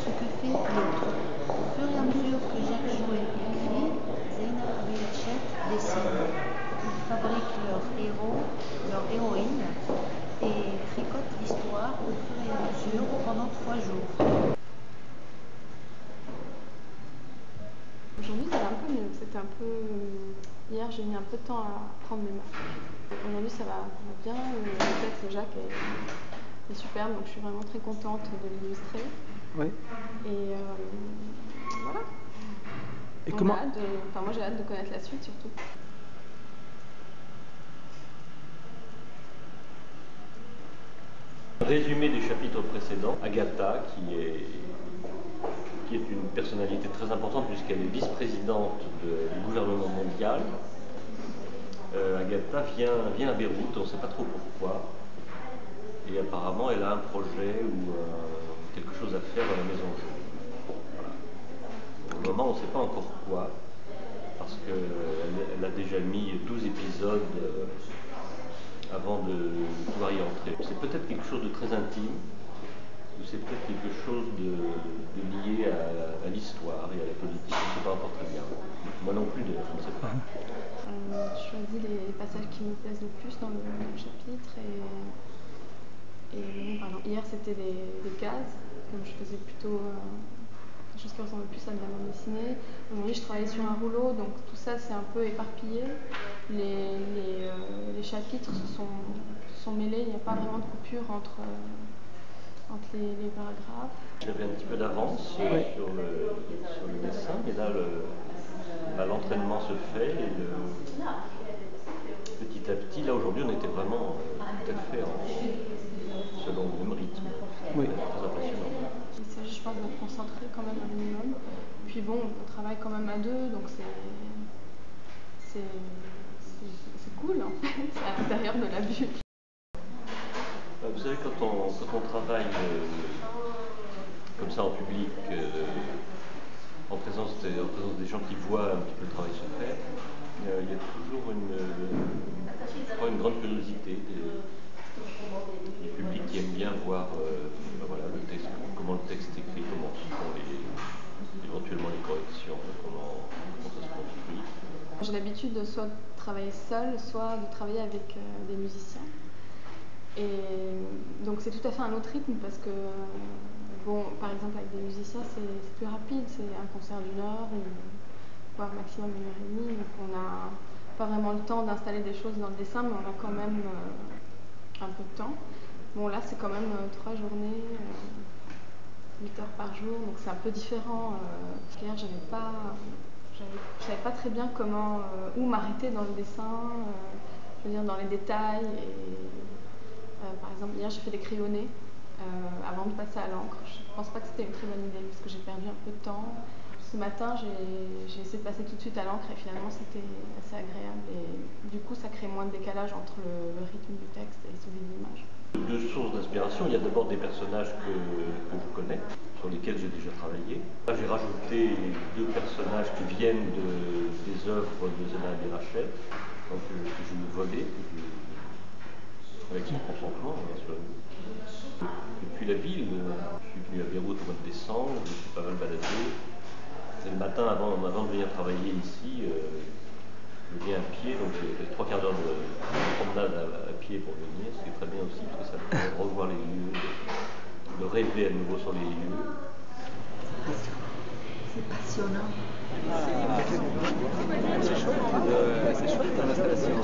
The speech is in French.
ce que fait l'autre. Au fur et à mesure que Jacques Jouet écrit, Zeynep Belichet dessine. Ils fabriquent leurs héros, leurs héroïnes et tricotent l'histoire au fur et à mesure pendant 3 jours. Aujourd'hui, ça va un peu mieux. C'était un peu. Hier, j'ai mis un peu de temps à prendre mes marques. Aujourd'hui, ça va bien. Le texte de Jacques est superbe, donc je suis vraiment très contente de l'illustrer. Oui. Et voilà. Et comment... moi, j'ai hâte de connaître la suite surtout. Résumé des chapitres précédents, Agatha, qui est une personnalité très importante puisqu'elle est vice-présidente du gouvernement mondial. Agatha vient à Beyrouth, on ne sait pas trop pourquoi, et apparemment elle a un projet ou quelque chose à faire dans la maison jaune. Voilà. Pour le moment on ne sait pas encore quoi, parce qu'elle a déjà mis 12 épisodes avant de pouvoir y entrer. C'est peut-être quelque chose de très intime, ou c'est peut-être quelque chose de lié à l'histoire et à la politique, je ne sais pas encore très bien. Moi non plus d'ailleurs, je ne sais pas. Je choisis les passages qui me plaisent le plus dans le chapitre et pardon, hier c'était des cases, comme je faisais plutôt quelque chose qui ressemble plus à de la bande dessinée. Aujourd'hui je travaille sur un rouleau, donc tout ça c'est un peu éparpillé. Les chapitres se sont mêlés, il n'y a pas vraiment de coupure entre les paragraphes. J'avais un petit peu d'avance sur le dessin, mais là l'entraînement se fait et petit à petit, là aujourd'hui on était vraiment tout à fait selon le même rythme. Oui. Très impressionnant. Il s'agit, je pense, de me concentrer quand même un minimum. Puis bon, on travaille quand même à deux, donc c'est cool en fait, c'est à l'intérieur de la bulle. Vous savez, quand on travaille comme ça en public, en présence des gens qui voient un petit peu le travail se faire, il y a toujours une grande curiosité des publics qui aiment bien voir le texte, comment le texte est écrit, comment se font éventuellement les corrections, comment ça se construit. J'ai l'habitude de soit travailler seule, soit de travailler avec des musiciens. Et donc c'est tout à fait un autre rythme parce que, par exemple avec des musiciens c'est plus rapide, c'est un concert d'1 heure ou voire maximum 1 heure et demie, donc on n'a pas vraiment le temps d'installer des choses dans le dessin, mais on a quand même un peu de temps. Bon là c'est quand même 3 journées, 8 heures par jour, donc c'est un peu différent. Hier je savais pas très bien où m'arrêter dans le dessin, je veux dire dans les détails. Par exemple, hier j'ai fait des crayonnés avant de passer à l'encre. Je ne pense pas que c'était une très bonne idée parce que j'ai perdu un peu de temps. Ce matin, j'ai essayé de passer tout de suite à l'encre et finalement c'était assez agréable. Et du coup, ça crée moins de décalage entre le rythme du texte et celui de l'image. 2 sources d'inspiration. Il y a d'abord des personnages que je connais, sur lesquels j'ai déjà travaillé. Là, j'ai rajouté 2 personnages qui viennent des œuvres de Zeynep Belichet, donc que je me volais. Avec son consentement, bien sûr. Et puis la ville, je suis venu à Beyrouth au mois de décembre, je me suis pas mal baladé. C'est le matin avant de venir travailler ici, je viens à pied, donc j'ai fait 3 quarts d'heure de promenade à pied pour venir, ce qui est très bien aussi parce que ça me permet de revoir les lieux, de rêver à nouveau sur les lieux. C'est passionnant. C'est chouette l'installation.